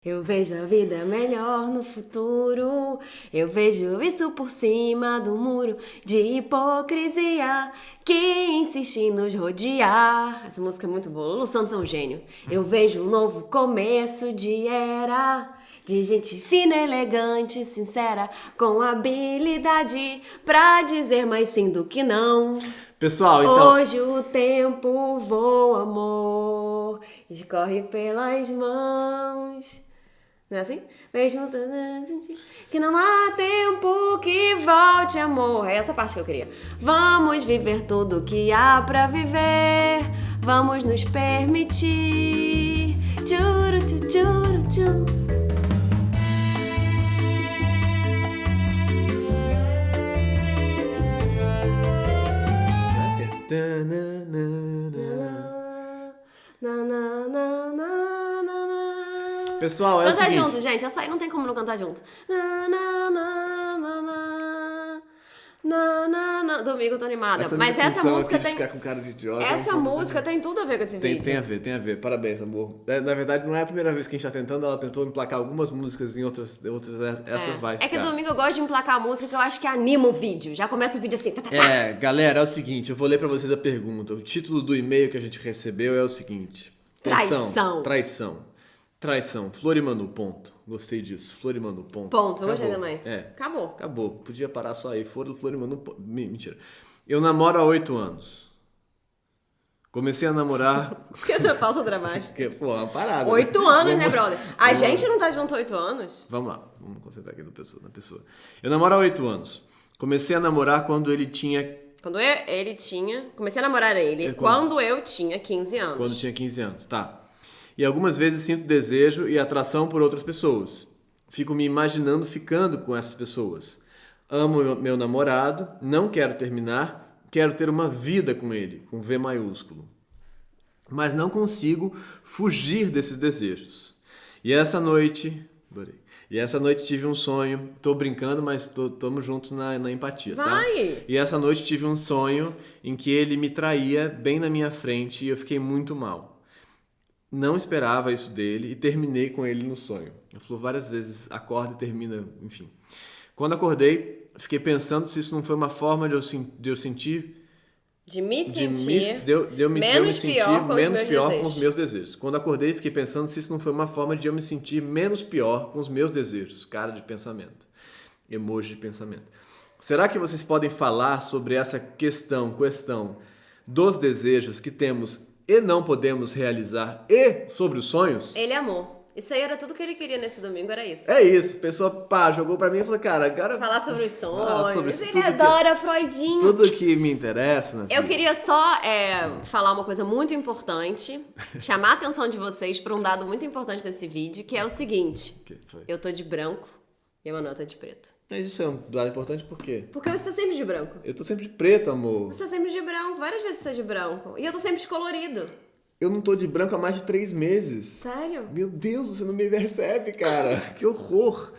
Eu vejo a vida melhor no futuro. Eu vejo isso por cima do muro de hipocrisia que insiste em nos rodear. Essa música é muito boa. Lulu Santos é um gênio. Eu vejo um novo começo de era, de gente fina, elegante, sincera, com habilidade pra dizer mais sim do que não. Pessoal, então... Hoje o tempo voa, amor, escorre pelas mãos. Não é assim? Mesmo que não há tempo que volte, amor. É essa parte que eu queria. Vamos viver tudo que há pra viver. Vamos nos permitir. Tchuru, tchu, tchuru, tchu. Pessoal, é o seguinte... Canta junto, gente. Essa aí não tem como não cantar junto. Domingo eu tô animada. Mas essa música tem... Ficar com cara de idiota, essa música tem tudo a ver com esse vídeo. Tem a ver. Parabéns, amor. Na verdade, não é a primeira vez que a gente tá tentando. Ela tentou emplacar algumas músicas em outras essa vai ficar. É que domingo eu gosto de emplacar a música que eu acho que anima o vídeo. Já começa o vídeo assim. Galera, é o seguinte. Eu vou ler pra vocês a pergunta. O título do e-mail que a gente recebeu é o seguinte. Traição. Florimanu, ponto. Gostei disso. Florimanu, ponto. Ponto. Eu gostei também. Acabou. Podia parar só aí. Florimanu, ponto. Mentira. Eu namoro há 8 anos. Comecei a namorar... Por que essa falsa dramática? Pô, é uma parada. 8 anos, né, brother? A gente não tá junto há 8 anos? Vamos lá. Vamos concentrar aqui na pessoa. Eu namoro há 8 anos. Comecei a namorar quando ele tinha... Comecei a namorar ele quando eu tinha 15 anos. Quando tinha 15 anos, tá. E algumas vezes sinto desejo e atração por outras pessoas. Fico me imaginando ficando com essas pessoas. Amo meu namorado, não quero terminar, quero ter uma vida com ele, com V maiúsculo. Mas não consigo fugir desses desejos. E essa noite tive um sonho, tô brincando, mas tamo juntos na empatia, tá? E essa noite tive um sonho em que ele me traía bem na minha frente e eu fiquei muito mal. Não esperava isso dele e terminei com ele no sonho. Ele falou várias vezes, acorda e termina, enfim. Quando acordei, fiquei pensando se isso não foi uma forma de eu sentir... De me sentir menos pior com os meus desejos. Quando acordei, fiquei pensando se isso não foi uma forma de eu me sentir menos pior com os meus desejos. Cara de pensamento. Emoji de pensamento. Será que vocês podem falar sobre essa questão dos desejos que temos e não podemos realizar e sobre os sonhos? Ele amou. Isso aí era tudo que ele queria nesse domingo, era isso. É isso. A pessoa, jogou pra mim e falou, cara, agora... Falar sobre os sonhos. Ele adora Freudinho. Tudo que me interessa, Eu queria só falar uma coisa muito importante, chamar a atenção de vocês para um dado muito importante desse vídeo, que é o seguinte. Eu tô de branco e a Manuel tá de preto. Mas isso é um dado importante por quê? Porque você tá sempre de branco. Eu tô sempre de preto, amor. Você tá sempre de branco. Várias vezes você tá de branco. E eu tô sempre de colorido. Eu não tô de branco há mais de 3 meses. Sério? Meu Deus, você não me percebe, cara. Que horror.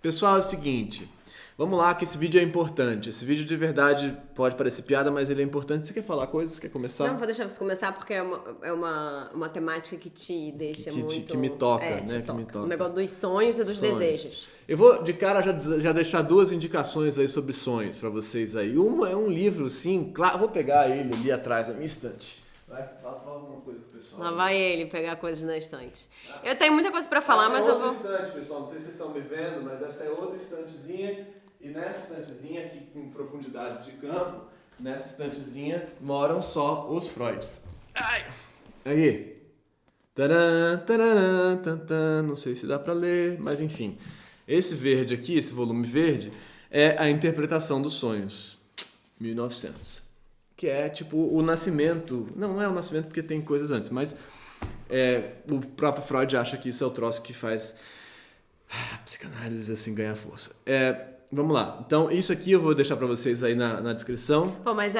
Pessoal, é o seguinte. Vamos lá, que esse vídeo é importante. Esse vídeo de verdade pode parecer piada, mas ele é importante. Você quer falar coisas? Você quer começar? Não, vou deixar você começar porque é uma temática que te deixa muito... Que me toca, né? Que me toca. O negócio dos sonhos e dos desejos. Eu vou, de cara, já deixar 2 indicações aí sobre sonhos pra vocês aí. Uma é um livro, sim, claro. Vou pegar ele ali atrás, na minha estante. Vai, fala alguma coisa pro pessoal. Lá vai ele pegar coisas na estante. Eu tenho muita coisa pra falar, mas eu vou... Essa é outra estante, pessoal. Não sei se vocês estão me vendo, mas essa é outra estantezinha. E nessa estantezinha, aqui com profundidade de campo, nessa estantezinha moram só os Freuds. Ai! Aí. Tadã, tadã, tadã, não sei se dá pra ler, mas enfim. Esse verde aqui, esse volume verde, é a interpretação dos sonhos. 1900. Que é tipo o nascimento. Não é o nascimento porque tem coisas antes, mas o próprio Freud acha que isso é o troço que faz a psicanálise assim ganhar força. Vamos lá. Então, isso aqui eu vou deixar pra vocês aí na descrição. Pô, mas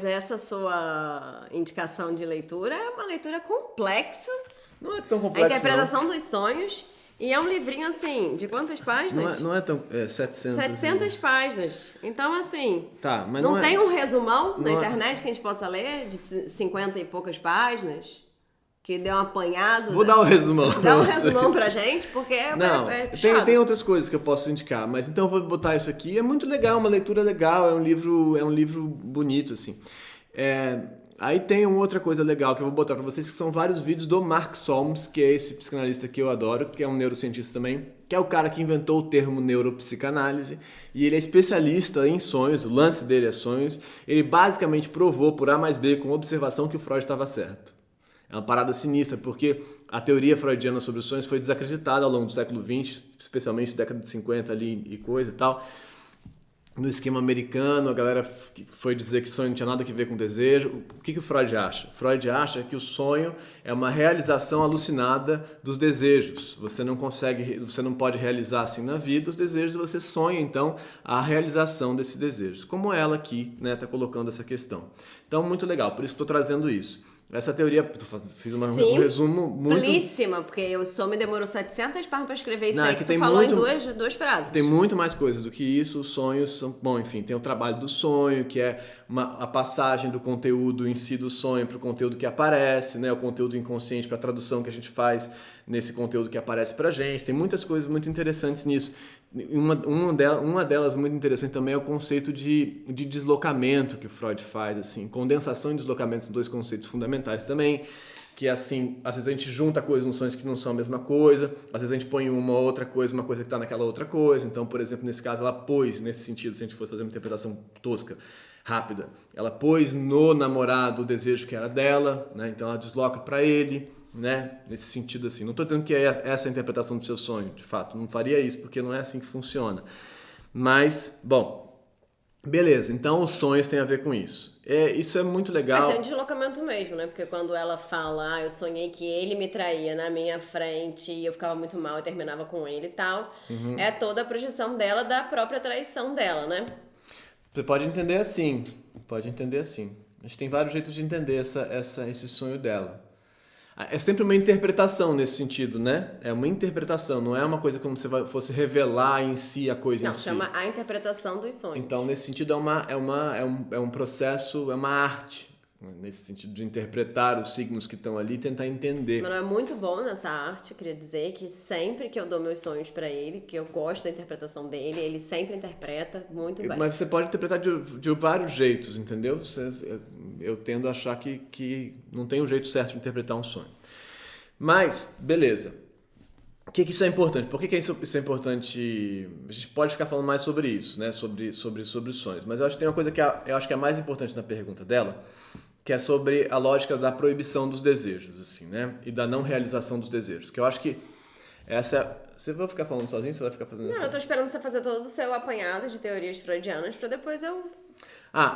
essa sua indicação de leitura é uma leitura complexa. Não é tão complexo, a interpretação dos sonhos. E é um livrinho, assim, de quantas páginas? Não é tão... 700. 700 páginas. Então, assim... Tá, mas não tem um resumão na internet que a gente possa ler de 50 e poucas páginas? que deu um apanhado. Vou dar um resumão. Dá um resumão pra gente, porque Não, é tem outras coisas que eu posso indicar, mas então eu vou botar isso aqui. É muito legal, uma leitura legal, é um livro bonito, assim. Aí tem uma outra coisa legal que eu vou botar pra vocês, que são vários vídeos do Mark Solms, que é esse psicanalista que eu adoro, que é um neurocientista também, que é o cara que inventou o termo neuropsicanálise, e ele é especialista em sonhos, o lance dele é sonhos. Ele basicamente provou por A mais B com observação que o Freud estava certo. É uma parada sinistra, porque a teoria freudiana sobre os sonhos foi desacreditada ao longo do século XX, especialmente década de 50 ali e coisa e tal. No esquema americano, a galera foi dizer que sonho não tinha nada a ver com desejo. O que o Freud acha? Freud acha que o sonho é uma realização alucinada dos desejos. Você não pode realizar assim na vida os desejos, você sonha então a realização desses desejos. Como ela aqui, né, tá colocando essa questão. Então, muito legal, por isso que estou trazendo isso. Essa teoria, fiz um resumo muito... Simplíssima, porque o Som me demorou 700 páginas para escrever isso Não, aí, é que tu tem falou muito, em duas frases. Tem muito mais coisa do que isso. Os sonhos são... Bom, enfim, tem o trabalho do sonho, que é a passagem do conteúdo em si do sonho para o conteúdo que aparece, né? O conteúdo inconsciente para a tradução que a gente faz nesse conteúdo que aparece pra gente. Tem muitas coisas muito interessantes nisso. Uma delas muito interessante também é o conceito de deslocamento que o Freud faz, assim, condensação e deslocamento são dois conceitos fundamentais também, que assim, às vezes a gente junta coisas nos sonhos que não são a mesma coisa, às vezes a gente põe uma outra coisa, uma coisa que está naquela outra coisa. Então, por exemplo, nesse caso ela pôs, nesse sentido, se a gente fosse fazer uma interpretação tosca, rápida, ela pôs no namorado o desejo que era dela, né? Então ela desloca para ele, né? Nesse sentido assim. Não estou dizendo que é essa a interpretação do seu sonho, de fato. Não faria isso, porque não é assim que funciona. Mas, bom, beleza. Então os sonhos têm a ver com isso. Isso é muito legal. Mas tem um deslocamento mesmo, né? Porque quando ela fala, eu sonhei que ele me traía na minha frente e eu ficava muito mal e terminava com ele e tal, é toda a projeção dela da própria traição dela, né? Você pode entender assim. Pode entender assim. A gente tem vários jeitos de entender esse sonho dela. É sempre uma interpretação nesse sentido, né? É uma interpretação, não é uma coisa como se fosse revelar em si a coisa em si. Não, chama a interpretação dos sonhos. Então, nesse sentido, é um processo, é uma arte. Nesse sentido de interpretar os signos que estão ali e tentar entender. Mas não é muito bom nessa arte, queria dizer que sempre que eu dou meus sonhos pra ele, que eu gosto da interpretação dele, ele sempre interpreta muito bem. Mas você pode interpretar de vários jeitos, entendeu? Eu tendo a achar que não tem um jeito certo de interpretar um sonho. Mas, beleza. Por que isso é importante? Por que isso é importante? A gente pode ficar falando mais sobre isso, né? Sobre os sonhos. Mas eu acho que tem uma coisa que eu acho que é mais importante na pergunta dela, que é sobre a lógica da proibição dos desejos, assim, né? E da não realização dos desejos. Que eu acho que essa... Você vai ficar falando sozinho? Você vai ficar fazendo Não, eu tô esperando você fazer todo o seu apanhado de teorias freudianas pra depois eu...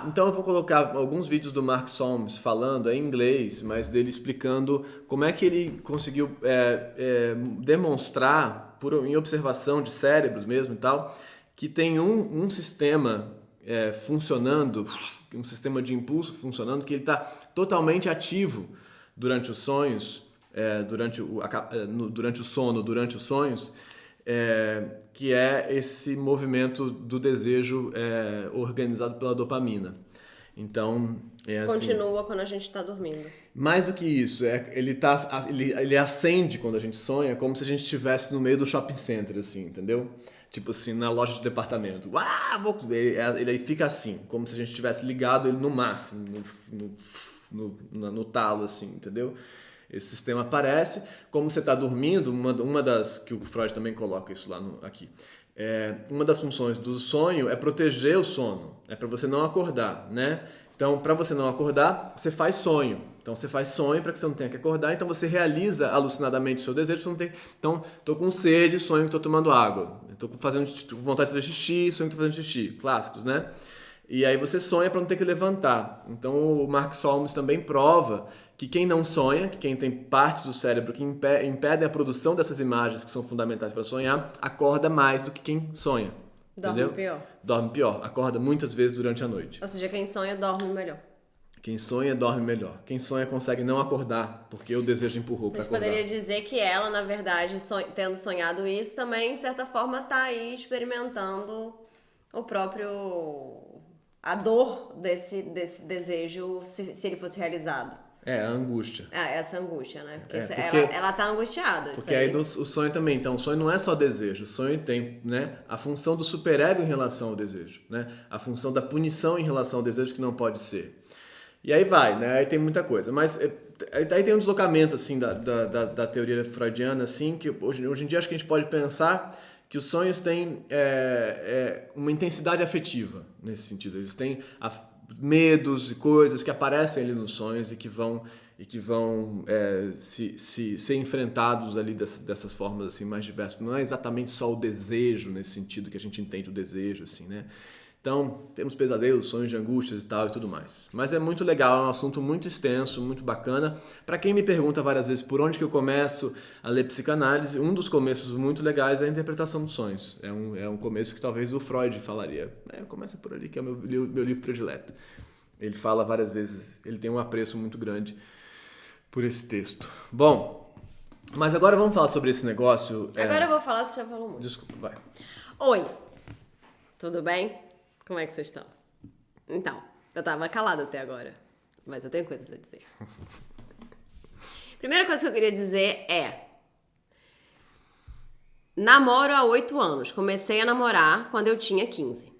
Então eu vou colocar alguns vídeos do Mark Solms falando em inglês, mas dele explicando como é que ele conseguiu demonstrar, em observação de cérebros mesmo e tal, que tem um sistema funcionando, um sistema de impulso funcionando, que ele está totalmente ativo durante os sonhos, durante o sono, durante os sonhos, que é esse movimento do desejo organizado pela dopamina. Então, Isso assim, continua quando a gente está dormindo. mais do que isso, ele acende quando a gente sonha, como se a gente estivesse no meio do shopping center, assim, entendeu? Tipo assim, na loja de departamento. Ele fica assim, como se a gente tivesse ligado ele no máximo, no talo, assim, entendeu? Esse sistema aparece, como você está dormindo, uma das, que o Freud também coloca isso lá aqui, uma das funções do sonho é proteger o sono, é para você não acordar, né? Então, para você não acordar, você faz sonho. Então, você faz sonho para que você não tenha que acordar, então você realiza alucinadamente o seu desejo, você não tem... Então, tô com sede, sonho que tô tomando água. Tô com vontade de fazer xixi, sonho que tô fazendo xixi. Clássicos, né? E aí você sonha para não ter que levantar. Então o Mark Solms também prova que quem não sonha, que quem tem partes do cérebro que impedem a produção dessas imagens que são fundamentais para sonhar, acorda mais do que quem sonha. Dorme entendeu? pior. Dorme pior. Acorda muitas vezes durante a noite. Ou seja, quem sonha dorme melhor. Quem sonha dorme melhor. Quem sonha consegue não acordar, porque o desejo empurrou para acordar. Poderia dizer que ela, na verdade, tendo sonhado isso, também, de certa forma, está aí experimentando o próprio... a dor desse desejo, se ele fosse realizado. A angústia. Essa angústia, né? Porque, porque ela tá angustiada. Porque aí o sonho também, então o sonho não é só desejo, o sonho tem, né, a função do superego em relação ao desejo, né? A função da punição em relação ao desejo que não pode ser. E aí vai, né? Aí tem muita coisa. Mas aí tem um deslocamento, assim, da teoria freudiana, assim, que hoje em dia acho que a gente pode pensar que os sonhos têm uma intensidade afetiva, nesse sentido. Eles têm medos e coisas que aparecem ali nos sonhos e que vão ser enfrentados ali dessas formas assim, mais diversas. Não é exatamente só o desejo, nesse sentido que a gente entende o desejo, assim, né? Então, temos pesadelos, sonhos de angústias e tal e tudo mais. Mas é muito legal, é um assunto muito extenso, muito bacana. Para quem me pergunta várias vezes por onde que eu começo a ler psicanálise, um dos começos muito legais é a interpretação dos sonhos. É um começo que talvez o Freud falaria. Começa por ali, que é o meu livro predileto. Ele fala várias vezes, ele tem um apreço muito grande por esse texto. Bom, mas agora vamos falar sobre esse negócio. Agora eu vou falar que você já falou muito. Desculpa, vai. Oi, tudo bem? Como é que vocês estão? Então, eu tava calada até agora, mas eu tenho coisas a dizer. Primeira coisa que eu queria dizer é: namoro há 8 anos. Comecei a namorar quando eu tinha 15.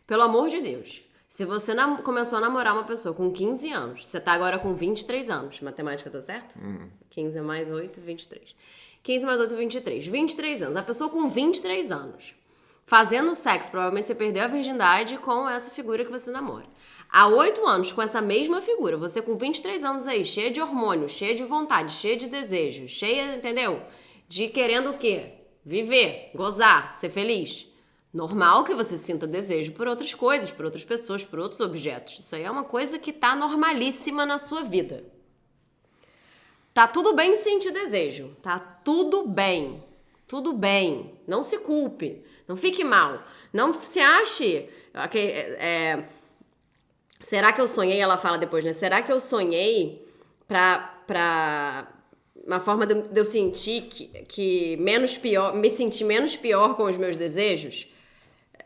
Pelo amor de Deus, se você começou a namorar uma pessoa com 15 anos, você tá agora com 23 anos. Matemática tá certo? 15 mais 8, 23. 15 mais 8, 23. 23 anos. A pessoa com 23 anos fazendo sexo, provavelmente você perdeu a virgindade com essa figura que você namora. Há 8 anos, com essa mesma figura, você com 23 anos aí, cheia de hormônios, cheia de vontade, cheia de desejos, cheia, entendeu? De querendo o quê? Viver, gozar, ser feliz. Normal que você sinta desejo por outras coisas, por outras pessoas, por outros objetos. Isso aí é uma coisa que tá normalíssima na sua vida. Tá tudo bem sentir desejo. Tá tudo bem. Tudo bem. Não se culpe. Não fique mal. Não se ache... será que eu sonhei? Ela fala depois, né? Será que eu sonhei pra uma forma de eu sentir que menos pior, me sentir menos pior com os meus desejos?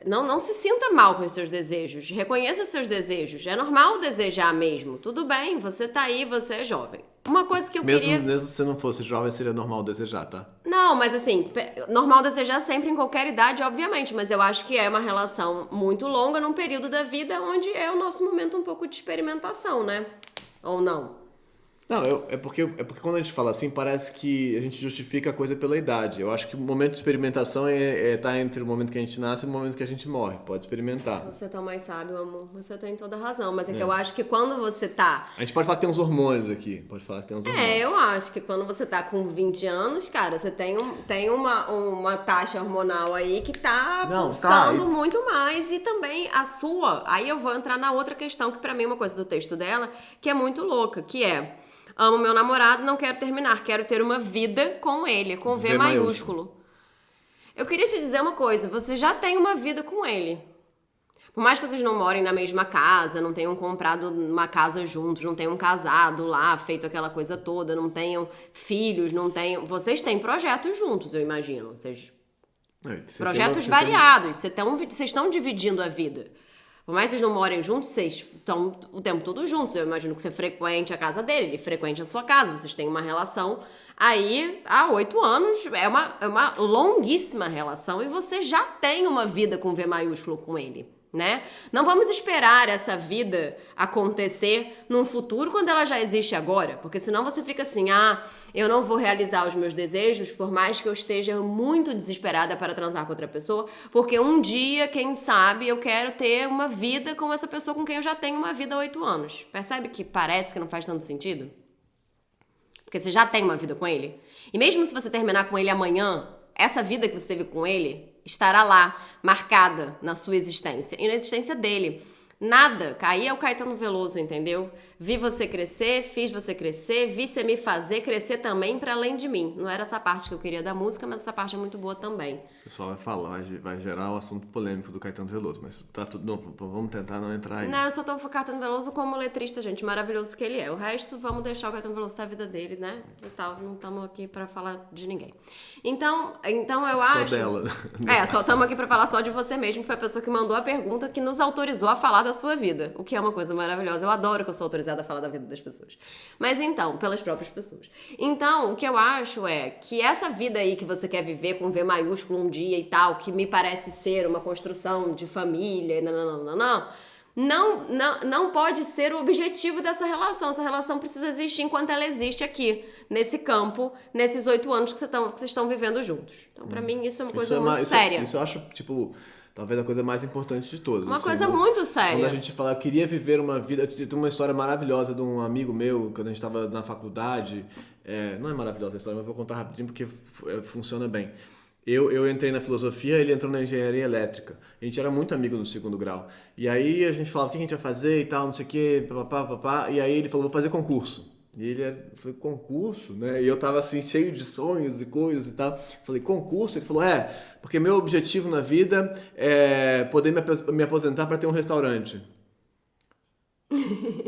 Não se sinta mal com os seus desejos. Reconheça seus desejos. É normal desejar mesmo. Tudo bem, você tá aí, você é jovem. Uma coisa que eu queria... Mesmo se você não fosse jovem, seria normal desejar, tá? Não, mas assim, normal desejar sempre em qualquer idade, obviamente. Mas eu acho que é uma relação muito longa num período da vida onde é o nosso momento um pouco de experimentação, né? Ou não? Não, é porque quando a gente fala assim, parece que a gente justifica a coisa pela idade. Eu acho que o momento de experimentação tá entre o momento que a gente nasce e o momento que a gente morre. Pode experimentar. Você tá mais sábio, amor. Você tem toda a razão. Mas é que eu acho que quando você tá... A gente pode falar que tem uns hormônios aqui. Pode falar que tem uns hormônios. Eu acho que quando você tá com 20 anos, cara, você tem uma taxa hormonal aí que tá pulsando muito mais. E também a sua... Aí eu vou entrar na outra questão, que pra mim é uma coisa do texto dela, que é muito louca, que é... Amo meu namorado, não quero terminar. Quero ter uma vida com ele, com V maiúsculo. Eu queria te dizer uma coisa. Você já tem uma vida com ele. Por mais que vocês não morem na mesma casa, não tenham comprado uma casa juntos, não tenham casado lá, feito aquela coisa toda, não tenham filhos, não tenham... Vocês têm projetos juntos, eu imagino. Projetos variados. Vocês estão dividindo a vida. Por mais que vocês não morem juntos, vocês estão o tempo todo juntos. Eu imagino que você frequente a casa dele, ele frequente a sua casa. Vocês têm uma relação aí há 8 anos. É uma longuíssima relação e você já tem uma vida com V maiúsculo com ele, né? Não vamos esperar essa vida acontecer num futuro quando ela já existe agora. Porque senão você fica assim, eu não vou realizar os meus desejos por mais que eu esteja muito desesperada para transar com outra pessoa, porque um dia, quem sabe, eu quero ter uma vida com essa pessoa com quem eu já tenho uma vida há 8 anos. Percebe que parece que não faz tanto sentido? Porque você já tem uma vida com ele. E mesmo se você terminar com ele amanhã, essa vida que você teve com ele estará lá, marcada na sua existência e na existência dele. Nada. Aí é o Caetano Veloso, entendeu? Vi você crescer, fiz você crescer, vi você me fazer crescer também para além de mim. Não era essa parte que eu queria da música, mas essa parte é muito boa também. O pessoal vai falar, vai gerar o assunto polêmico do Caetano Veloso, mas tá tudo novo. Vamos tentar não entrar aí. Não, eu só tô com o Caetano Veloso como letrista, gente, maravilhoso que ele é. O resto, vamos deixar o Caetano Veloso ter a vida dele, né? E tal, não estamos aqui pra falar de ninguém. Então eu acho... Só dela. Só estamos aqui pra falar só de você mesmo, que foi a pessoa que mandou a pergunta que nos autorizou a falar da da sua vida, o que é uma coisa maravilhosa. Eu adoro que eu sou autorizada a falar da vida das pessoas. Mas então, pelas próprias pessoas. Então, o que eu acho é que essa vida aí que você quer viver com V maiúsculo um dia e tal, que me parece ser uma construção de família, não pode ser o objetivo dessa relação. Essa relação precisa existir enquanto ela existe aqui, nesse campo, nesses 8 anos que vocês estão vivendo juntos. Então, pra mim, isso é uma coisa muito séria. Isso eu acho, tipo, talvez a coisa mais importante de todas. Uma assim, coisa muito séria. Quando a gente fala, eu queria viver uma vida... Tem uma história maravilhosa de um amigo meu, quando a gente estava na faculdade. Não é maravilhosa a história, mas eu vou contar rapidinho porque funciona bem. Eu entrei na filosofia, ele entrou na engenharia elétrica. A gente era muito amigo no 2º grau. E aí a gente falava o que a gente ia fazer e tal, não sei o quê, papapá. E aí ele falou, vou fazer concurso. E ele falou, concurso, né? E eu tava assim, cheio de sonhos e coisas e tal. Falei, concurso? Ele falou, porque meu objetivo na vida é poder me aposentar para ter um restaurante.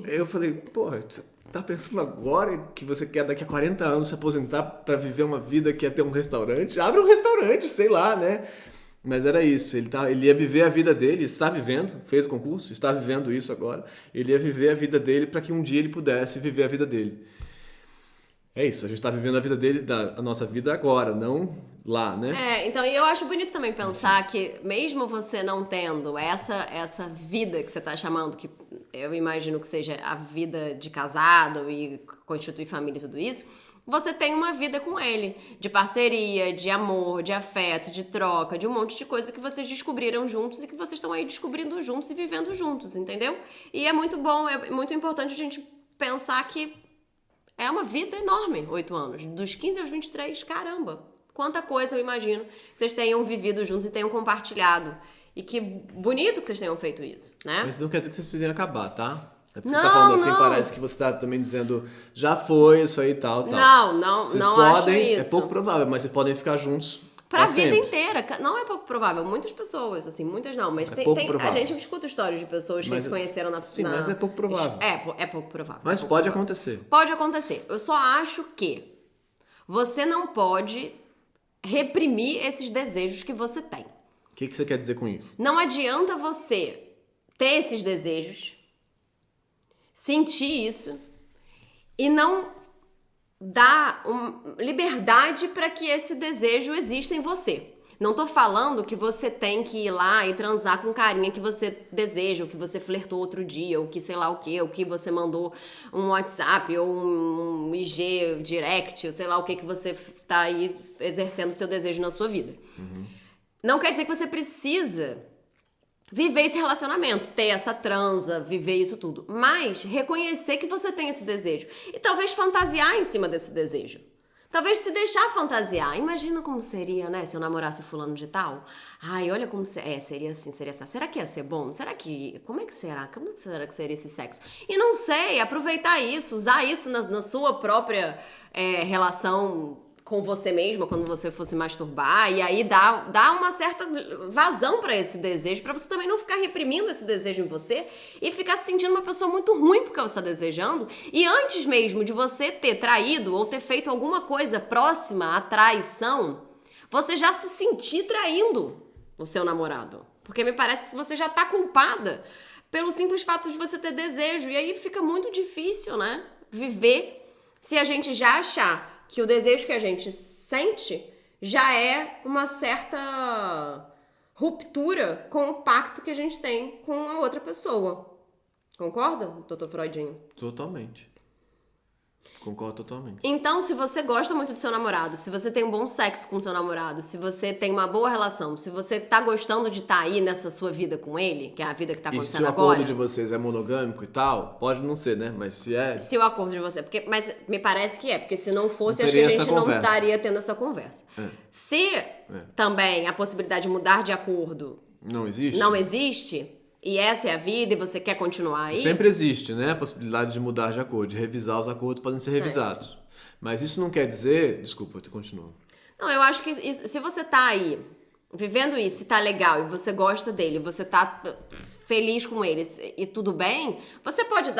Eu falei, porra, você tá pensando agora que você quer daqui a 40 anos se aposentar para viver uma vida que é ter um restaurante? Abre um restaurante, sei lá, né? Mas era isso, ele ia viver a vida dele, está vivendo, fez o concurso, está vivendo isso agora. Ele ia viver a vida dele para que um dia ele pudesse viver a vida dele. É isso, a gente está vivendo a vida dele, a nossa vida agora, não lá, né? Então, e eu acho bonito também pensar que mesmo você não tendo essa vida que você está chamando, que eu imagino que seja a vida de casado e constituir família e tudo isso, você tem uma vida com ele, de parceria, de amor, de afeto, de troca, de um monte de coisa que vocês descobriram juntos e que vocês estão aí descobrindo juntos e vivendo juntos, entendeu? E é muito bom, é muito importante a gente pensar que é uma vida enorme, 8 anos. Dos 15 aos 23, caramba! Quanta coisa eu imagino que vocês tenham vivido juntos e tenham compartilhado. E que bonito que vocês tenham feito isso, né? Mas não quer dizer que vocês precisem acabar, tá? É porque você tá falando assim, parece que você tá também dizendo, já foi isso aí e tal. Não acho isso. É pouco provável, mas vocês podem ficar juntos pra vida inteira. Não é pouco provável. Muitas pessoas, assim, muitas não, mas a gente escuta histórias de pessoas que se conheceram na... Sim, mas é pouco provável. É pouco provável. Mas pode acontecer. Pode acontecer. Eu só acho que você não pode reprimir esses desejos que você tem. O que você quer dizer com isso? Não adianta você ter esses desejos, sentir isso e não dar liberdade para que esse desejo exista em você. Não tô falando que você tem que ir lá e transar com carinha que você deseja, ou que você flertou outro dia, ou que sei lá o que, ou que você mandou um WhatsApp, ou um IG direct, ou sei lá o que você tá aí exercendo o seu desejo na sua vida. Uhum. Não quer dizer que você precisa viver esse relacionamento, ter essa transa, viver isso tudo. Mas reconhecer que você tem esse desejo. E talvez fantasiar em cima desse desejo. Talvez se deixar fantasiar. Imagina como seria, né? Se eu namorasse fulano de tal. Ai, olha como... seria assim, seria assim. Será que ia ser bom? Será que... Como é que será? Como será que seria esse sexo? E não sei, aproveitar isso, usar isso na sua própria relação com você mesma, quando você for se masturbar, e aí dá uma certa vazão pra esse desejo, pra você também não ficar reprimindo esse desejo em você e ficar se sentindo uma pessoa muito ruim porque você tá desejando, e antes mesmo de você ter traído ou ter feito alguma coisa próxima à traição, você já se sentir traindo o seu namorado. Porque me parece que você já tá culpada pelo simples fato de você ter desejo, e aí fica muito difícil, né? Viver se a gente já achar que o desejo que a gente sente já é uma certa ruptura com o pacto que a gente tem com a outra pessoa. Concorda, doutor Freudinho? Totalmente. Concordo totalmente. Então, se você gosta muito do seu namorado, se você tem um bom sexo com o seu namorado, se você tem uma boa relação, se você tá gostando de estar aí nessa sua vida com ele, que é a vida que tá acontecendo agora... E se o acordo de vocês é monogâmico e tal, pode não ser, né? Mas se é... Se o acordo de você... Mas me parece que é, porque se não fosse, acho que a gente não estaria tendo essa conversa. Se também a possibilidade de mudar de acordo... Não existe? Não existe... E essa é a vida e você quer continuar aí? Sempre existe, né? A possibilidade de mudar de acordo, de revisar os acordos podem ser revisados. Mas isso não quer dizer... Desculpa, eu continuo. Não, eu acho que isso, se você tá aí vivendo isso, se tá legal e você gosta dele, você tá feliz com ele e tudo bem, você pode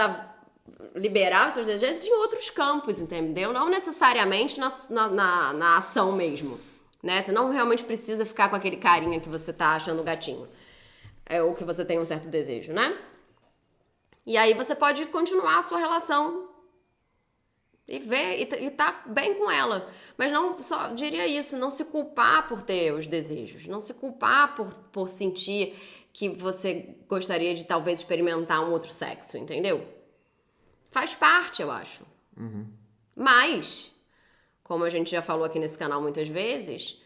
liberar os seus desejos em outros campos, entendeu? Não necessariamente na ação mesmo, né? Você não realmente precisa ficar com aquele carinha que você tá achando gatinho. Ou que você tem um certo desejo, né? E aí você pode continuar a sua relação e ver e tá bem com ela. Mas não só diria isso, não se culpar por ter os desejos, não se culpar por sentir que você gostaria de talvez experimentar um outro sexo, entendeu? Faz parte, eu acho. Mas, como a gente já falou aqui nesse canal muitas vezes,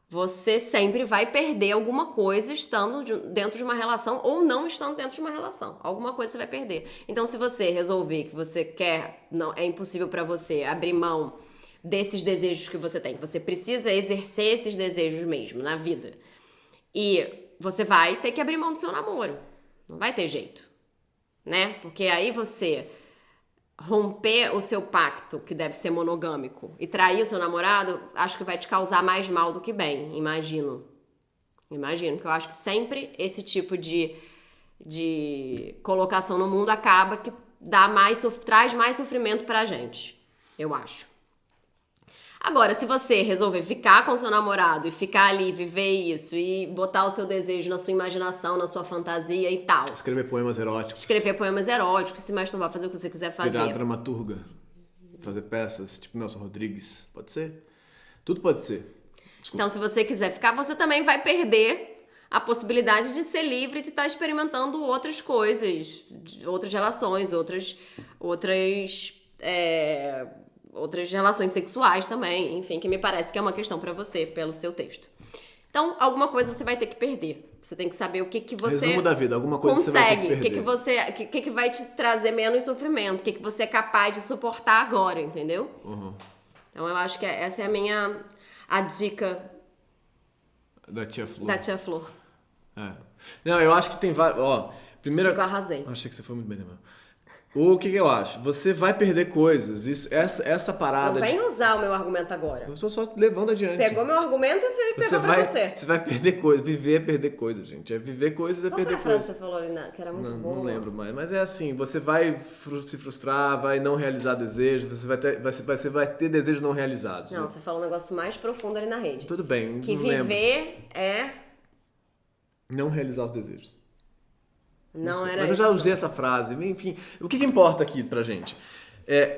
você sempre vai perder alguma coisa estando dentro de uma relação ou não estando dentro de uma relação. Alguma coisa você vai perder. Então, se você resolver que você quer, não é impossível pra você abrir mão desses desejos que você tem, que você precisa exercer esses desejos mesmo na vida, e você vai ter que abrir mão do seu namoro. Não vai ter jeito, né? Porque aí você romper o seu pacto, que deve ser monogâmico, e trair o seu namorado, acho que vai te causar mais mal do que bem, imagino, porque eu acho que sempre esse tipo de colocação no mundo acaba que traz mais sofrimento pra gente, eu acho. Agora, se você resolver ficar com seu namorado e ficar ali, viver isso e botar o seu desejo na sua imaginação, na sua fantasia e tal. Escrever poemas eróticos. Se masturbar, fazer o que você quiser fazer. Virar dramaturga. Fazer peças, tipo Nelson Rodrigues. Pode ser? Tudo pode ser. Desculpa. Então, se você quiser ficar, você também vai perder a possibilidade de ser livre, de estar experimentando outras coisas, outras relações, outras relações sexuais também, enfim, que me parece que é uma questão pra você, pelo seu texto. Então, alguma coisa você vai ter que perder. Você tem que saber o que você Resumo da vida, alguma coisa consegue, você vai ter que perder. O que vai te trazer menos sofrimento, o que você é capaz de suportar agora, entendeu? Então, eu acho que essa é a dica da tia Flor. Não, eu acho que tem vários... Primeiro, Chico, eu arrasei. Achei que você foi muito bem, irmão. O que eu acho? Você vai perder coisas. Essa parada. Não vem usar o meu argumento agora. Eu estou só levando adiante. Pegou meu argumento e pegou pra você. Você vai perder coisas. Viver é perder coisas, gente. Viver coisas é Qual perder foi a frase coisas. que você falou ali, que era muito boa? Não lembro mais. Mas é assim, você vai se frustrar, vai não realizar desejos, você vai ter desejos não realizados. Não, você falou um negócio mais profundo ali na rede. Tudo bem, Que não viver lembro. é... Não realizar os desejos. Não era Mas eu já usei essa frase. Enfim, o que importa aqui pra gente?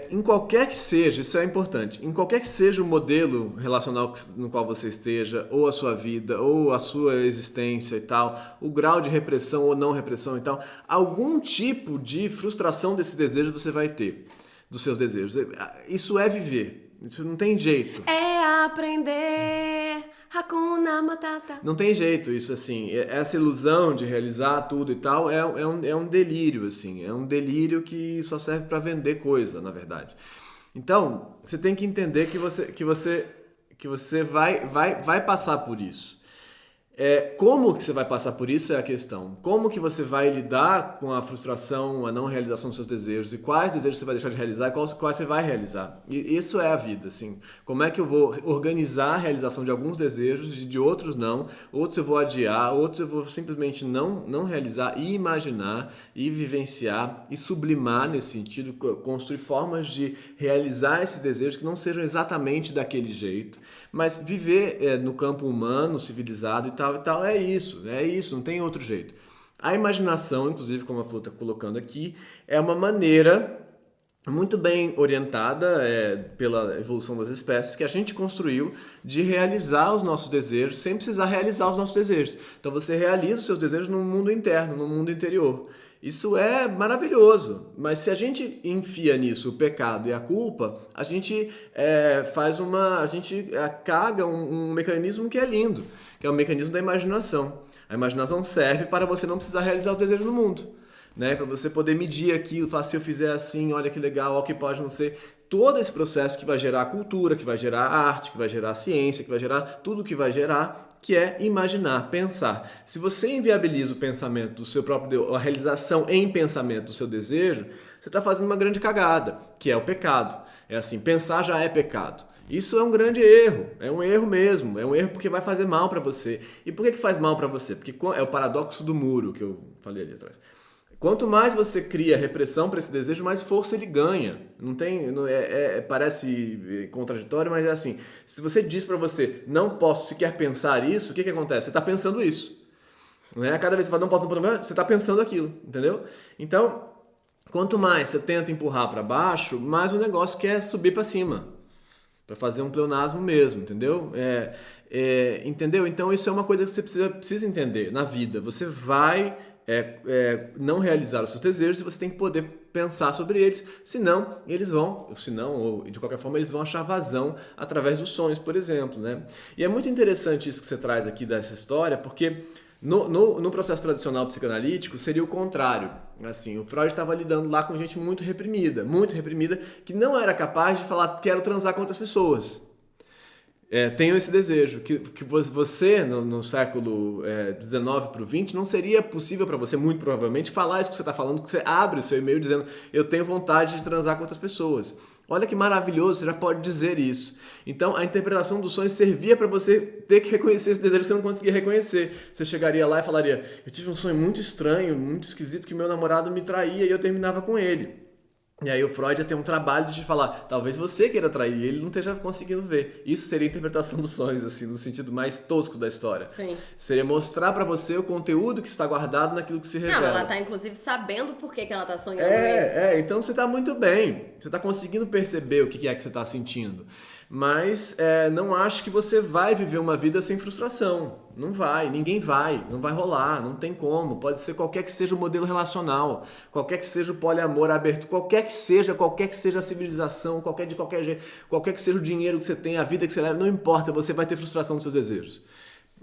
Em qualquer que seja, isso é importante, em qualquer que seja o modelo relacional no qual você esteja, ou a sua vida, ou a sua existência e tal, o grau de repressão ou não repressão e tal, algum tipo de frustração desse desejo você vai ter, dos seus desejos. Isso é viver. Isso não tem jeito. É aprender Hakuna Matata. Não tem jeito isso, assim. Essa ilusão de realizar tudo e tal é um delírio, assim. É um delírio que só serve para vender coisa, na verdade. Então, você tem que entender que você vai passar por isso. Como que você vai passar por isso é a questão. Como que você vai lidar com a frustração, a não realização dos seus desejos e quais desejos você vai deixar de realizar e quais você vai realizar. E isso é a vida, assim. Como é que eu vou organizar a realização de alguns desejos e de outros não, outros eu vou adiar, outros eu vou simplesmente não realizar e imaginar e vivenciar e sublimar nesse sentido, construir formas de realizar esses desejos que não sejam exatamente daquele jeito, mas viver no campo humano, civilizado e tal, é isso, não tem outro jeito. A imaginação, inclusive, como a Flor está colocando aqui, é uma maneira muito bem orientada pela evolução das espécies que a gente construiu de realizar os nossos desejos sem precisar realizar os nossos desejos. Então você realiza os seus desejos no mundo interno, no mundo interior. Isso é maravilhoso, mas se a gente enfia nisso o pecado e a culpa, a gente caga um mecanismo que é lindo, que é o mecanismo da imaginação. A imaginação serve para você não precisar realizar os desejos no mundo, né? Para você poder medir aquilo, falar, se eu fizer assim, olha que legal, olha que pode não ser. Todo esse processo que vai gerar cultura, que vai gerar arte, que vai gerar ciência, que vai gerar tudo que vai gerar, que é imaginar, pensar. Se você inviabiliza o pensamento do seu próprio, a realização em pensamento do seu desejo, você está fazendo uma grande cagada, que é o pecado. É assim, pensar já é pecado. Isso é um grande erro, é um erro mesmo, é um erro porque vai fazer mal para você. E por que faz mal para você? Porque é o paradoxo do muro que eu falei ali atrás. Quanto mais você cria repressão para esse desejo, mais força ele ganha. Parece contraditório, mas é assim. Se você diz para você, não posso sequer pensar isso, o que acontece? Você está pensando isso. Não é? Cada vez que você fala, não posso, você está pensando aquilo, entendeu? Então, Quanto mais você tenta empurrar para baixo, mais o negócio quer subir para cima. Para fazer um pleonasmo mesmo, entendeu? Entendeu? Então isso é uma coisa que você precisa entender na vida. Você vai não realizar os seus desejos e você tem que poder pensar sobre eles, senão ou de qualquer forma eles vão achar vazão através dos sonhos, por exemplo, né? E é muito interessante isso que você traz aqui dessa história, porque no processo tradicional psicanalítico seria o contrário. Assim, o Freud estava lidando lá com gente muito reprimida, que não era capaz de falar quero transar com outras pessoas. Tenho esse desejo, que você, no século XIX para o XX, não seria possível para você, muito provavelmente, falar isso que você está falando, que você abre o seu e-mail dizendo eu tenho vontade de transar com outras pessoas. Olha que maravilhoso, você já pode dizer isso. Então, a interpretação dos sonhos servia para você ter que reconhecer esse desejo que você não conseguia reconhecer. Você chegaria lá e falaria, eu tive um sonho muito estranho, muito esquisito, que meu namorado me traía e eu terminava com ele. E aí o Freud ia ter um trabalho de falar, talvez você queira trair e ele não esteja conseguindo ver. Isso seria a interpretação dos sonhos, assim, no sentido mais tosco da história. Sim. Seria mostrar pra você o conteúdo que está guardado naquilo que se revela. Não, ela tá inclusive sabendo por que ela tá sonhando isso. Então você tá muito bem. Você tá conseguindo perceber o que é que você tá sentindo. Mas não acho que você vai viver uma vida sem frustração. Não vai, ninguém vai, não vai rolar, não tem como. Pode ser qualquer que seja o modelo relacional, qualquer que seja o poliamor aberto, qualquer que seja a civilização, qualquer jeito, qualquer que seja o dinheiro que você tem, a vida que você leva, não importa, você vai ter frustração nos seus desejos.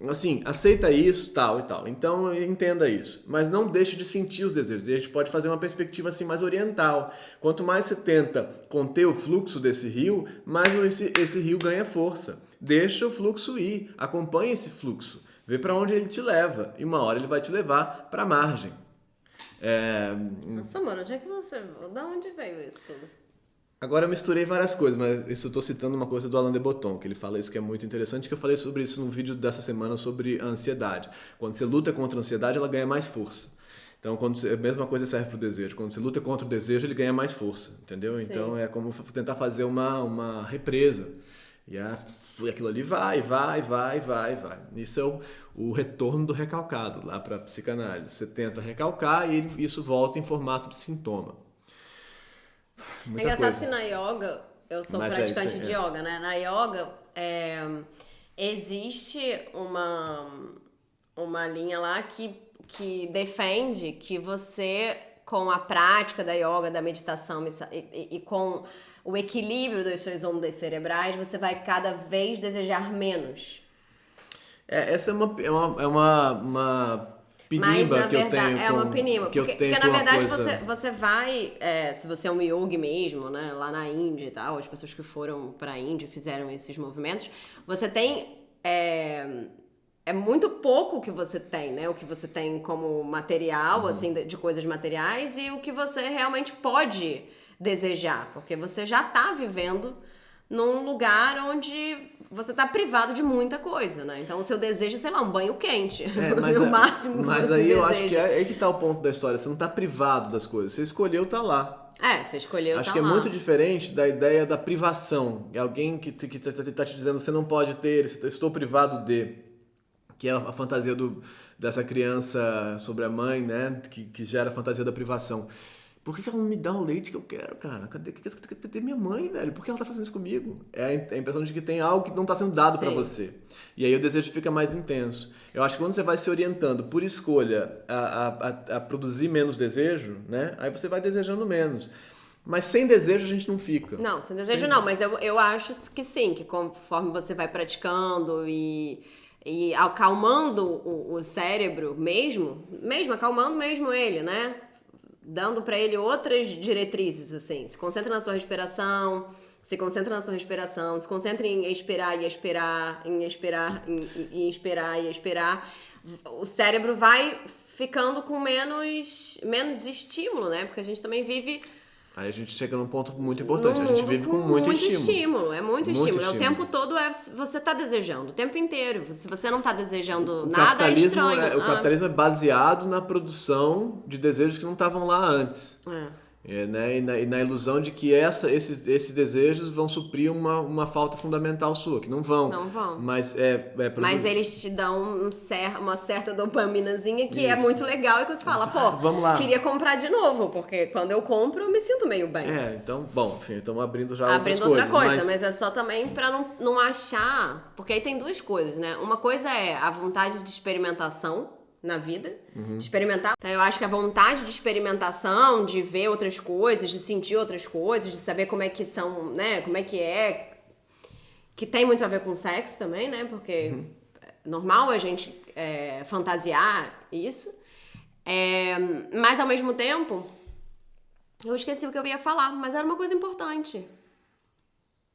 Assim, aceita isso, tal e tal. Então, entenda isso. Mas não deixe de sentir os desejos. E a gente pode fazer uma perspectiva assim mais oriental. Quanto mais você tenta conter o fluxo desse rio, mais esse rio ganha força. Deixa o fluxo ir. Acompanhe esse fluxo. Vê para onde ele te leva. E uma hora ele vai te levar para a margem. Nossa, mano, da onde veio isso tudo? Agora eu misturei várias coisas, mas isso eu estou citando uma coisa do Alain de Botton, que ele fala isso que é muito interessante, que eu falei sobre isso no vídeo dessa semana sobre a ansiedade. Quando você luta contra a ansiedade, ela ganha mais força. Então, a mesma coisa serve para o desejo. Quando você luta contra o desejo, ele ganha mais força, entendeu? Sim. Então, é como tentar fazer uma represa. E aquilo ali vai. Isso é o retorno do recalcado lá para a psicanálise. Você tenta recalcar e isso volta em formato de sintoma. Muita engraçado coisa. Que na yoga, eu sou praticante de yoga, né? Na yoga, existe uma linha lá que defende que você, com a prática da yoga, da meditação e com o equilíbrio das suas ondas cerebrais, você vai cada vez desejar menos. Essa é uma pinimba que eu tenho. É uma pinimba, porque na verdade você vai, se você é um yogi mesmo, né, lá na Índia e tal, as pessoas que foram pra Índia e fizeram esses movimentos, você tem, é muito pouco o que você tem, né, o que você tem como material, assim, de coisas materiais e o que você realmente pode desejar, porque você já tá vivendo num lugar onde você tá privado de muita coisa, né? Então o seu desejo é, sei lá, um banho quente. O máximo que mas você aí deseja. Eu acho que é aí que tá o ponto da história. Você não tá privado das coisas. Você escolheu tá lá. Você escolheu acho tá que lá. É muito diferente da ideia da privação. É alguém que tá te dizendo você não pode ter, estou privado de. Que é a fantasia dessa criança sobre a mãe, né? Que gera a fantasia da privação. Por que ela não me dá o leite que eu quero, cara? Cadê minha mãe, velho? Por que ela tá fazendo isso comigo? É a impressão de que tem algo que não tá sendo dado pra você. E aí o desejo fica mais intenso. Eu acho que quando você vai se orientando por escolha a produzir menos desejo, né? Aí você vai desejando menos. Mas sem desejo a gente não fica. Não, sem desejo não. Mas eu acho que sim, que conforme você vai praticando e acalmando o cérebro mesmo, acalmando mesmo ele, né? Dando pra ele outras diretrizes, assim. Se concentra na sua respiração, se concentra em expirar e expirar, em expirar e expirar. O cérebro vai ficando com menos estímulo, né? Porque a gente também vive... Aí a gente chega num ponto muito importante. A gente vive com muito estímulo. É muito estímulo. O tempo todo você tá desejando. O tempo inteiro. Se você não tá desejando nada, é estranho. O capitalismo é baseado na produção de desejos que não estavam lá antes. Né? E na ilusão de que esses desejos vão suprir uma falta fundamental sua, que não vão. Não vão. Mas Mas eles te dão uma certa dopaminazinha que é Isso. muito legal e que você fala, pô, vamos lá. queria comprar de novo, porque quando eu compro eu me sinto meio bem. Então, bom, enfim, estamos abrindo já Abrindo outras outra coisa, coisas. mas é só também pra não achar... Porque aí tem duas coisas, né? Uma coisa é a vontade de experimentação na vida, de experimentar. Então eu acho que a vontade de experimentação, de ver outras coisas, de sentir outras coisas, de saber como é que são, né? Como é, que tem muito a ver com sexo também, né? Porque é normal a gente fantasiar isso. Mas ao mesmo tempo, eu esqueci o que eu ia falar, mas era uma coisa importante.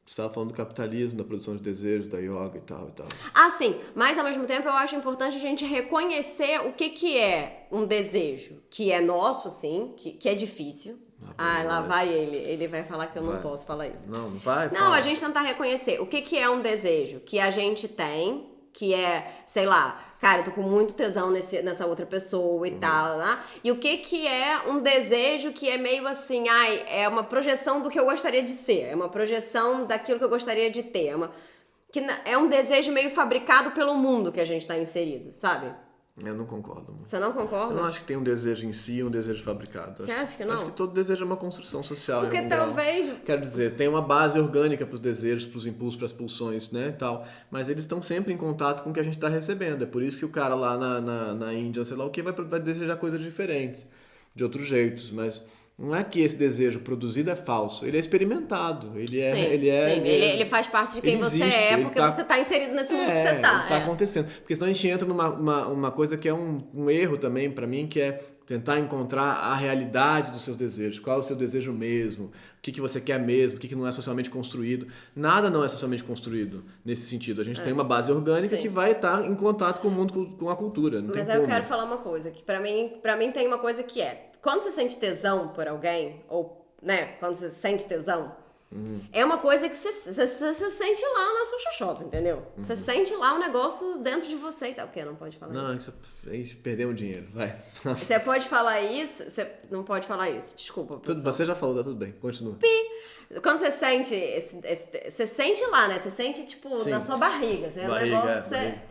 Você estava falando do capitalismo, da produção de desejos, da yoga e tal. Ah, sim. Mas, ao mesmo tempo, eu acho importante a gente reconhecer o que é um desejo que é nosso, assim, que é difícil. Lá vai ele. Ele vai falar que eu não posso falar isso. Não vai? Não, a gente tentar reconhecer o que é um desejo que a gente tem, que é, sei lá... Cara, eu tô com muito tesão nessa outra pessoa e tal, né? E o que é um desejo que é meio assim, é uma projeção do que eu gostaria de ser, é uma projeção daquilo que eu gostaria de ter, que é um desejo meio fabricado pelo mundo que a gente tá inserido, sabe? Eu não concordo. Você não concorda? Eu não acho que tem um desejo em si e um desejo fabricado. Você acha que não? Acho que todo desejo é uma construção social. Porque em algum grau. talvez... Quero dizer, tem uma base orgânica para os desejos, para os impulsos, para as pulsões, né, e tal. Mas eles estão sempre em contato com o que a gente está recebendo. É por isso que o cara lá na Índia, sei lá o que, vai desejar coisas diferentes, de outros jeitos. Mas não é que esse desejo produzido é falso. Ele é experimentado. Ele faz parte de quem você existe, é, porque você tá inserido nesse mundo que você tá. Ele tá acontecendo. Porque senão a gente entra numa coisa que é um erro também pra mim, que é tentar encontrar a realidade dos seus desejos. Qual é o seu desejo mesmo? O que você quer mesmo? O que não é socialmente construído? Nada não é socialmente construído nesse sentido. A gente tem uma base orgânica que vai estar em contato com o mundo, com a cultura. Não Mas tem aí como. eu quero falar uma coisa, que pra mim tem uma coisa que é... Quando você sente tesão por alguém, ou, né, quando você sente tesão, é uma coisa que você sente lá na sua xoxota, entendeu? Você sente lá um negócio dentro de você e tal. O quê? Não pode falar isso? Não, isso perdemos dinheiro. Vai. Você pode falar isso? Você não pode falar isso. Desculpa, pessoal. Você já falou, tá tudo bem. Continua. Quando você sente você sente lá, né? Você sente, tipo, Sim. na sua barriga. É um Barriga, negócio que barriga.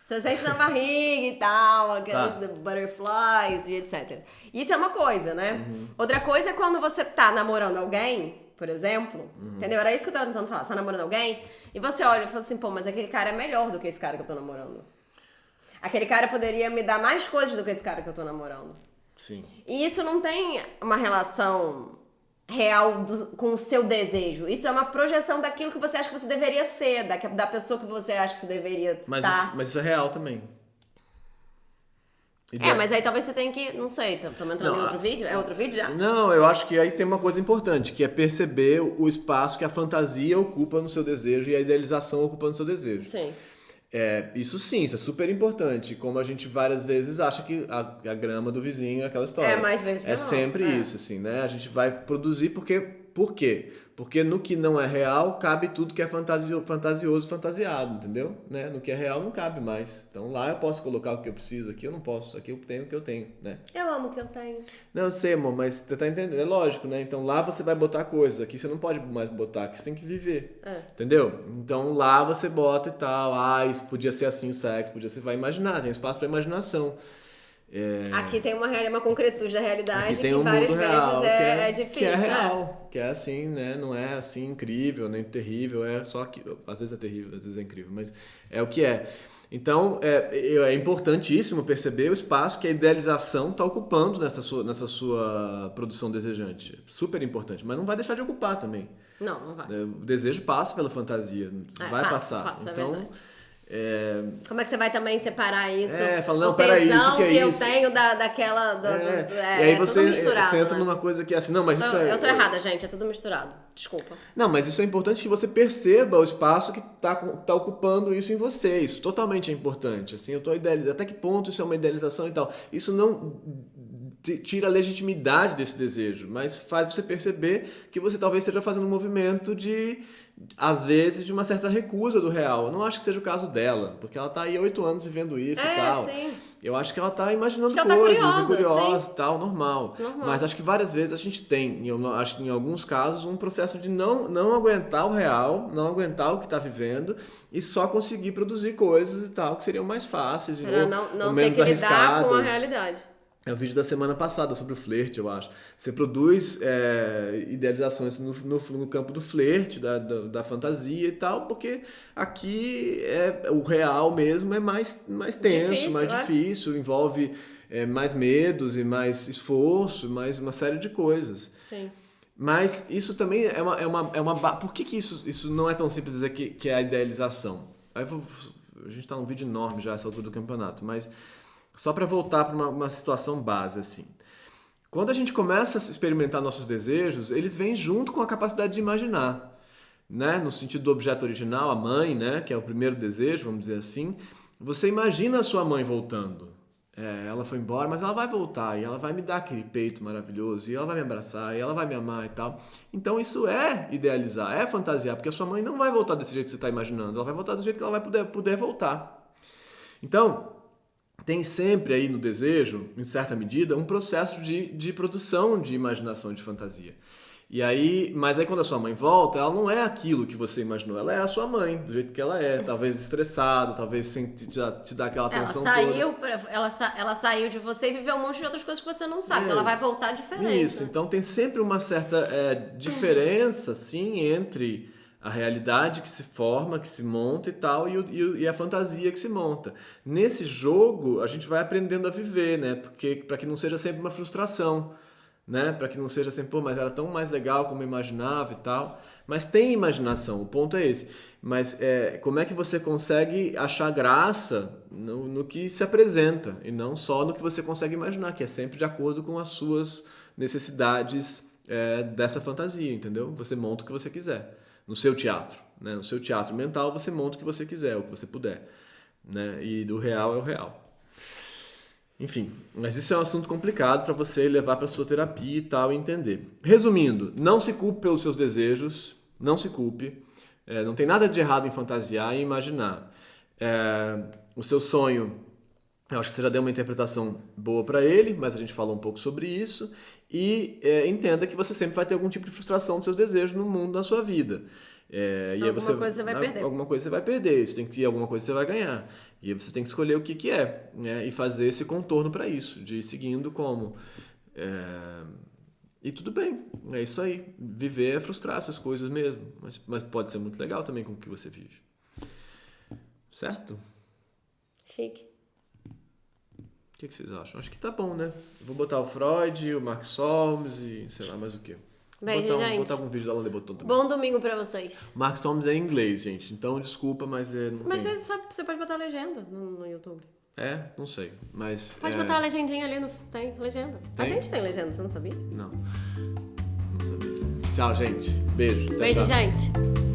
você sente na barriga e tal, aqueles butterflies e etc. Isso é uma coisa, né? Outra coisa é quando você tá namorando alguém, por exemplo, entendeu? Era isso que eu tava tentando falar. Você tá namorando alguém e você olha e fala assim, pô, mas aquele cara é melhor do que esse cara que eu tô namorando. Aquele cara poderia me dar mais coisas do que esse cara que eu tô namorando. Sim. E isso não tem uma relação real com o seu desejo. Isso é uma projeção daquilo que você acha que você deveria ser, da pessoa que você acha que você deveria estar. Mas isso é real também. Mas aí talvez você tenha que... Não sei, estamos entrando em outro vídeo? É outro vídeo já? Não, eu acho que aí tem uma coisa importante, que é perceber o espaço que a fantasia ocupa no seu desejo e a idealização ocupa no seu desejo. Sim. Isso sim, isso é super importante. Como a gente várias vezes acha que a grama do vizinho é aquela história. É mais verde que a nossa. Sempre isso, assim, né? A gente vai produzir porque... Por quê? Porque no que não é real, cabe tudo que é fantasioso, fantasiado, entendeu? Né? No que é real não cabe mais. Então lá eu posso colocar o que eu preciso, aqui eu não posso, aqui eu tenho o que eu tenho, né? Eu amo o que eu tenho. Não, eu sei, amor, mas você tá entendendo? É lógico, né? Então lá você vai botar coisas, aqui você não pode mais botar, aqui você tem que viver. Entendeu? Então lá você bota e tal, isso podia ser assim o sexo, você vai imaginar, tem espaço pra imaginação. Aqui tem uma concretude da realidade tem que um várias mundo vezes real, é difícil. Que é real, que é assim, né? Não é assim incrível, nem terrível, é só que... Às vezes é terrível, às vezes é incrível, mas é o que é. Então, é importantíssimo perceber o espaço que a idealização está ocupando nessa sua produção desejante. Super importante, mas não vai deixar de ocupar também. Não vai. O desejo passa pela fantasia, vai passar. Então, é verdade. Como é que você vai também separar isso? Falando, o peraí, tesão o que é eu isso? tenho daquela... e aí você entra numa coisa que é assim, não, mas isso é... Eu tô errada, gente, é tudo misturado. Desculpa. Não, mas isso é importante que você perceba o espaço que tá ocupando isso em você. Isso totalmente é importante. Assim, eu tô idealizando. Até que ponto isso é uma idealização e tal. Isso não tira a legitimidade desse desejo, mas faz você perceber que você talvez esteja fazendo um movimento às vezes, de uma certa recusa do real. Eu não acho que seja o caso dela, porque ela tá aí há 8 anos vivendo isso e tal. Sim. eu acho que ela tá imaginando Acho que ela tá coisas, curiosa, e tal, normal. Mas acho que várias vezes a gente tem, acho que em alguns casos, um processo de não aguentar o real, não aguentar o que tá vivendo e só conseguir produzir coisas e tal, que seriam mais fáceis Pra ou não menos ter que lidar arriscadas. com a realidade. É o vídeo da semana passada sobre o flerte, eu acho. Você produz idealizações no campo do flerte, da fantasia e tal, porque aqui o real mesmo é mais tenso, Difícil, mais difícil, envolve mais medos e mais esforço, mais uma série de coisas. Sim. Mas isso também por que isso não é tão simples dizer que é a idealização? Aí a gente tá num vídeo enorme já essa altura do campeonato, mas só para voltar para uma situação base, assim. Quando a gente começa a experimentar nossos desejos, eles vêm junto com a capacidade de imaginar, né? No sentido do objeto original, a mãe, né? Que é o primeiro desejo, vamos dizer assim. Você imagina a sua mãe voltando. Ela foi embora, mas ela vai voltar e ela vai me dar aquele peito maravilhoso e ela vai me abraçar e ela vai me amar e tal. Então isso é idealizar, é fantasiar, porque a sua mãe não vai voltar desse jeito que você está imaginando, ela vai voltar do jeito que ela vai poder voltar. Então, tem sempre aí no desejo, em certa medida, um processo de produção de imaginação, de fantasia. Mas aí quando a sua mãe volta, ela não é aquilo que você imaginou, ela é a sua mãe, do jeito que ela é, talvez estressada, talvez sem te dar aquela atenção toda. Ela saiu de você e viveu um monte de outras coisas que você não sabe, então ela vai voltar diferente. Isso, então tem sempre uma certa diferença, assim, entre a realidade que se forma, que se monta e tal, e a fantasia que se monta. Nesse jogo, a gente vai aprendendo a viver, né? Porque para que não seja sempre uma frustração, né? Para que não seja sempre, pô, mas era tão mais legal como eu imaginava e tal. Mas tem imaginação, o ponto é esse. Mas como é que você consegue achar graça no que se apresenta, e não só no que você consegue imaginar, que é sempre de acordo com as suas necessidades dessa fantasia, entendeu? Você monta o que você quiser. No seu teatro, né? No seu teatro mental você monta o que você quiser, o que você puder, né? E do real é o real. Enfim, mas isso é um assunto complicado para você levar para sua terapia e tal e entender. Resumindo, não se culpe pelos seus desejos, não se culpe. Não tem nada de errado em fantasiar e imaginar. O seu sonho, eu acho que você já deu uma interpretação boa para ele, mas a gente falou um pouco sobre isso. E entenda que você sempre vai ter algum tipo de frustração dos seus desejos no mundo, na sua vida. Alguma coisa você vai perder. Alguma coisa você vai perder, você tem que ter alguma coisa que você vai ganhar. E aí você tem que escolher o que é, né? E fazer esse contorno para isso, de ir seguindo como. E tudo bem, é isso aí. Viver é frustrar essas coisas mesmo, mas pode ser muito legal também com o que você vive. Certo? Chique. O que vocês acham? Acho que tá bom, né? Eu vou botar o Freud, o Mark Solms e sei lá mais o quê. Beijo, Vou gente. botar algum vídeo da Alain de Botton também. Bom domingo pra vocês. Mark Solms é em inglês, gente. Então, desculpa, mas não Mas tem... você pode botar legenda no YouTube. Não sei. Mas Pode botar a legendinha ali, tem legenda. A Tem? gente tem legenda, você não sabia? Não sabia. Tchau, gente. Beijo. Até Beijo, já. gente.